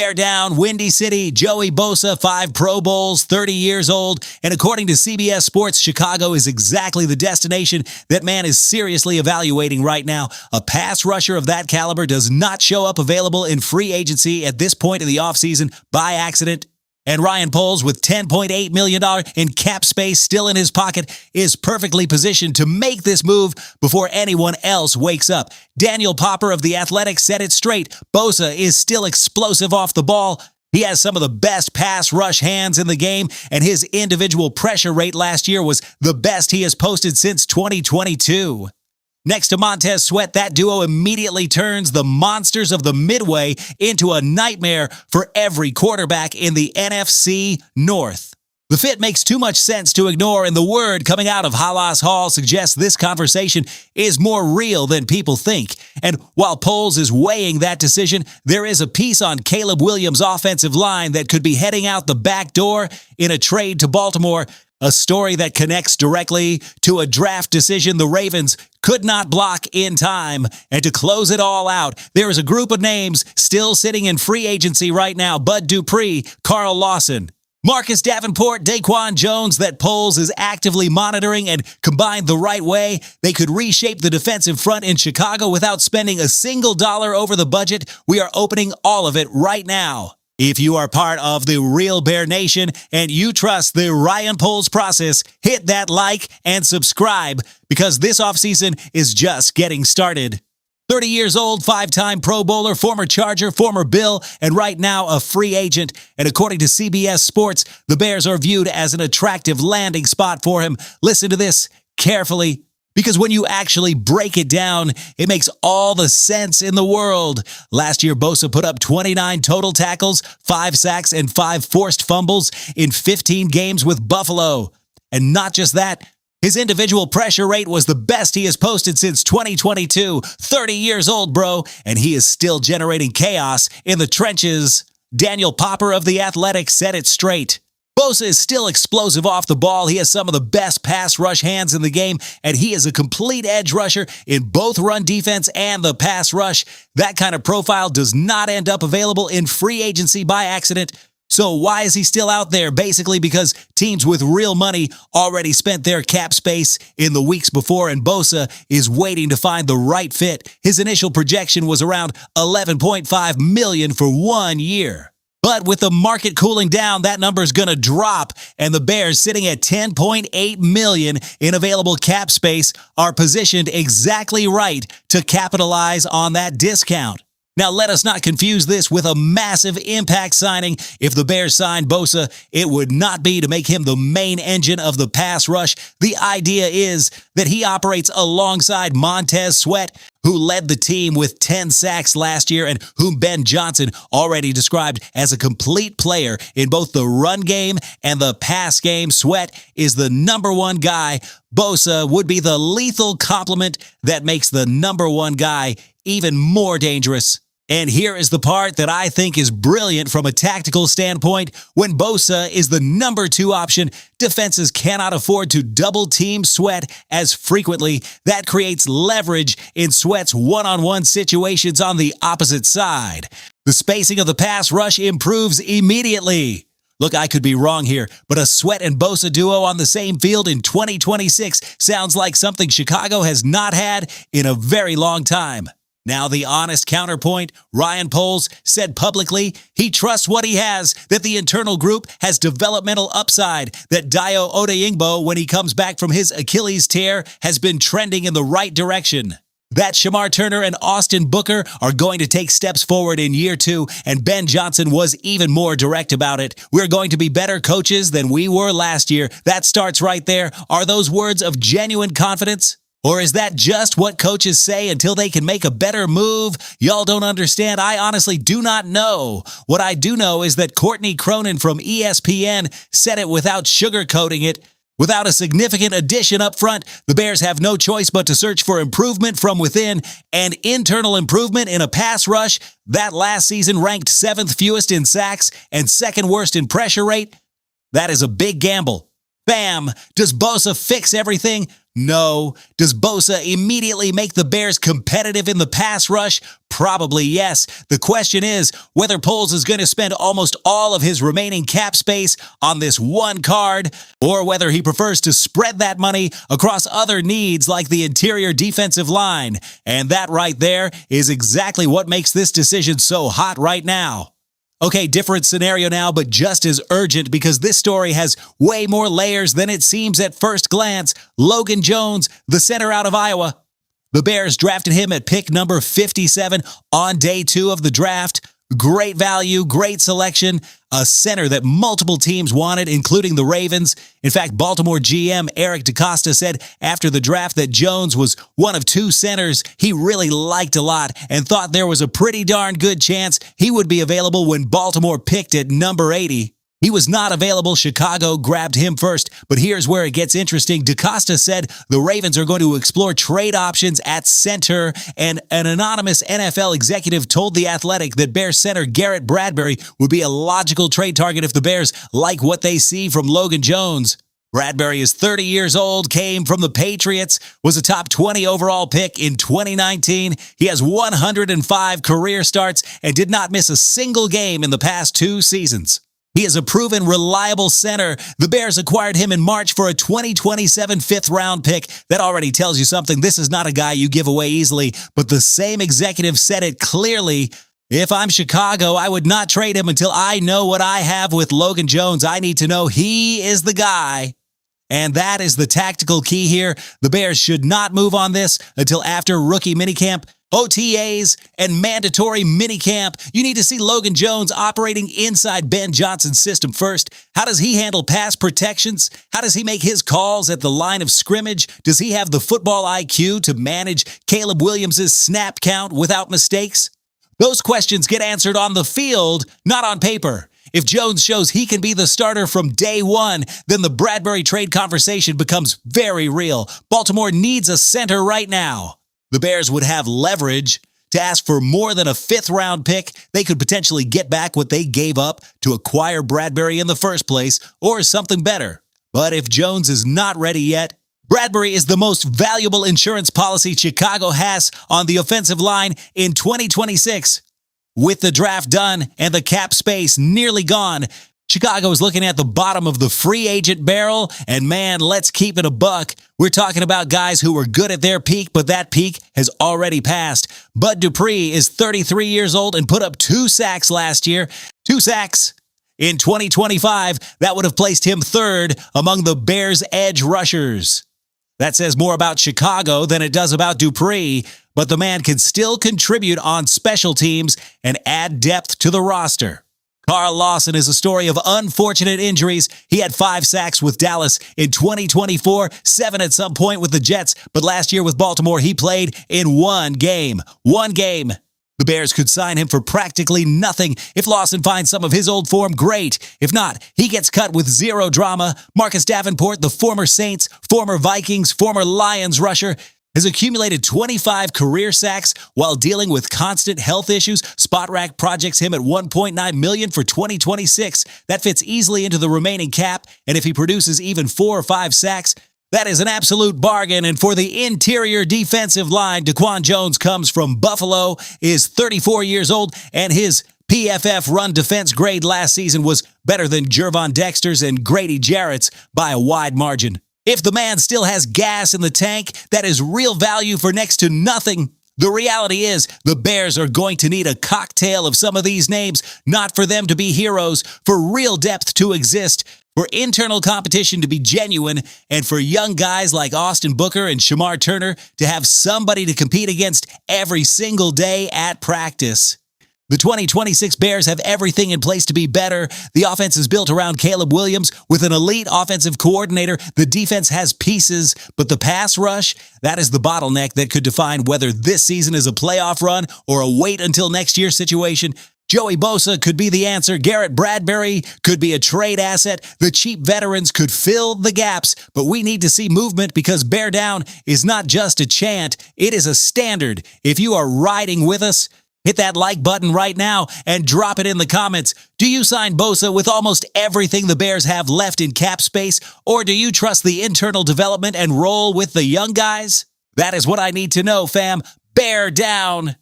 Bear down, Windy City, Joey Bosa, 5 Pro Bowls, 30 years old. And according to CBS Sports, Chicago is exactly the destination that man is seriously evaluating right now. A pass rusher of that caliber does not show up available in free agency at this point in the offseason by accident. And Ryan Poles, with $10.8 million in cap space still in his pocket, is perfectly positioned to make this move before anyone else wakes up. Daniel Popper of The Athletic said it straight. Bosa is still explosive off the ball. He has some of the best pass rush hands in the game, and his individual pressure rate last year was the best he has posted since 2022. Next to Montez Sweat, that duo immediately turns the monsters of the Midway into a nightmare for every quarterback in the NFC North. The fit makes too much sense to ignore, and the word coming out of Halas Hall suggests this conversation is more real than people think. And while Poles is weighing that decision, there is a piece on Caleb Williams' offensive line that could be heading out the back door in a trade to Baltimore. A story that connects directly to a draft decision the Ravens could not block in time. And to close it all out, there is a group of names still sitting in free agency right now. Bud Dupree, Carl Lawson, Marcus Davenport, Daquan Jones that Poles is actively monitoring, and combined the right way, they could reshape the defensive front in Chicago without spending a single dollar over the budget. We are opening all of it right now. If you are part of the Real Bear Nation and you trust the Ryan Poles process, hit that like and subscribe, because this offseason is just getting started. 30 years old, 5-time Pro Bowler, former Charger, former Bill, and right now a free agent. And according to CBS Sports, the Bears are viewed as an attractive landing spot for him. Listen to this carefully, because when you actually break it down, it makes all the sense in the world. Last year, Bosa put up 29 total tackles, 5 sacks, and 5 forced fumbles in 15 games with Buffalo. And not just that, his individual pressure rate was the best he has posted since 2022. 30 years old, bro, and he is still generating chaos in the trenches. Daniel Popper of The Athletic said it straight. Bosa is still explosive off the ball. He has some of the best pass rush hands in the game, and he is a complete edge rusher in both run defense and the pass rush. That kind of profile does not end up available in free agency by accident. So why is he still out there? Basically because teams with real money already spent their cap space in the weeks before, and Bosa is waiting to find the right fit. His initial projection was around $11.5 million for 1 year. But with the market cooling down, that number is going to drop, and the Bears, sitting at $10.8 million in available cap space, are positioned exactly right to capitalize on that discount. Now, let us not confuse this with a massive impact signing. If the Bears signed Bosa, it would not be to make him the main engine of the pass rush. The idea is that he operates alongside Montez Sweat, who led the team with 10 sacks last year and whom Ben Johnson already described as a complete player in both the run game and the pass game. Sweat is the number one guy. Bosa would be the lethal complement that makes the number one guy even more dangerous. And here is the part that I think is brilliant from a tactical standpoint. When Bosa is the number 2 option, defenses cannot afford to double-team Sweat as frequently. That creates leverage in Sweat's one-on-one situations on the opposite side. The spacing of the pass rush improves immediately. Look, I could be wrong here, but a Sweat and Bosa duo on the same field in 2026 sounds like something Chicago has not had in a very long time. Now, the honest counterpoint, Ryan Poles said publicly he trusts what he has, that the internal group has developmental upside, that Dayo Odeyingbo, when he comes back from his Achilles tear, has been trending in the right direction. That Shamar Turner and Austin Booker are going to take steps forward in year 2, and Ben Johnson was even more direct about it. We're going to be better coaches than we were last year. That starts right there. Are those words of genuine confidence? Or is that just what coaches say until they can make a better move? Y'all don't understand. I honestly do not know. What I do know is that Courtney Cronin from ESPN said it without sugarcoating it. Without a significant addition up front, the Bears have no choice but to search for improvement from within, and internal improvement in a pass rush that last season ranked 7th fewest in sacks and 2nd worst in pressure rate. That is a big gamble. Bam! Does Bosa fix everything? No. Does Bosa immediately make the Bears competitive in the pass rush? Probably yes. The question is whether Poles is going to spend almost all of his remaining cap space on this one card, or whether he prefers to spread that money across other needs like the interior defensive line. And that right there is exactly what makes this decision so hot right now. Okay, different scenario now, but just as urgent because this story has way more layers than it seems at first glance. Logan Jones, the center out of Iowa. The Bears drafted him at pick number 57 on day 2 of the draft. Great value, great selection, a center that multiple teams wanted, including the Ravens. In fact, Baltimore GM Eric DeCosta said after the draft that Jones was one of 2 centers he really liked a lot and thought there was a pretty darn good chance he would be available when Baltimore picked at number 80. He was not available. Chicago grabbed him first. But here's where it gets interesting. DeCosta said the Ravens are going to explore trade options at center, and an anonymous NFL executive told The Athletic that Bears center Garrett Bradbury would be a logical trade target if the Bears like what they see from Logan Jones. Bradbury is 30 years old, came from the Patriots, was a top 20 overall pick in 2019. He has 105 career starts and did not miss a single game in the past 2 seasons. He is a proven, reliable center. The Bears acquired him in March for a 2027 fifth-round pick. That already tells you something. This is not a guy you give away easily, but the same executive said it clearly. If I'm Chicago, I would not trade him until I know what I have with Logan Jones. I need to know he is the guy. And that is the tactical key here. The Bears should not move on this until after rookie minicamp. OTAs and mandatory minicamp. You need to see Logan Jones operating inside Ben Johnson's system first. How does he handle pass protections? How does he make his calls at the line of scrimmage? Does he have the football IQ to manage Caleb Williams' snap count without mistakes? Those questions get answered on the field, not on paper. If Jones shows he can be the starter from day 1, then the Bradbury trade conversation becomes very real. Baltimore needs a center right now. The Bears would have leverage to ask for more than a 5th-round pick. They could potentially get back what they gave up to acquire Bradbury in the first place, or something better. But if Jones is not ready yet, Bradbury is the most valuable insurance policy Chicago has on the offensive line in 2026. With the draft done and the cap space nearly gone, Chicago is looking at the bottom of the free agent barrel, and man, let's keep it a buck. We're talking about guys who were good at their peak, but that peak has already passed. Bud Dupree is 33 years old and put up 2 sacks last year. 2 sacks. In 2025, that would have placed him 3rd among the Bears' edge rushers. That says more about Chicago than it does about Dupree, but the man can still contribute on special teams and add depth to the roster. Carl Lawson is a story of unfortunate injuries. He had 5 sacks with Dallas in 2024, 7 at some point with the Jets, but last year with Baltimore, he played in 1 game. 1 game. The Bears could sign him for practically nothing. If Lawson finds some of his old form, great. If not, he gets cut with 0 drama. Marcus Davenport, the former Saints, former Vikings, former Lions rusher, has accumulated 25 career sacks while dealing with constant health issues. SpotRack projects him at $1.9 million for 2026. That fits easily into the remaining cap, and if he produces even 4 or 5 sacks, that is an absolute bargain. And for the interior defensive line, Daquan Jones comes from Buffalo, is 34 years old, and his PFF run defense grade last season was better than Gervon Dexter's and Grady Jarrett's by a wide margin. If the man still has gas in the tank, that is real value for next to nothing. The reality is the Bears are going to need a cocktail of some of these names, not for them to be heroes, for real depth to exist, for internal competition to be genuine, and for young guys like Austin Booker and Shamar Turner to have somebody to compete against every single day at practice. The 2026 Bears have everything in place to be better. The offense is built around Caleb Williams with an elite offensive coordinator. The defense has pieces, but the pass rush, that is the bottleneck that could define whether this season is a playoff run or a wait until next year situation. Joey Bosa could be the answer. Garrett Bradbury could be a trade asset. The cheap veterans could fill the gaps, but we need to see movement because bear down is not just a chant. It is a standard. If you are riding with us, Hit that like button right now and drop it in the comments. Do you sign Bosa with almost everything the Bears have left in cap space, or do you trust the internal development and roll with the young guys? That is what I need to know, fam. Bear down!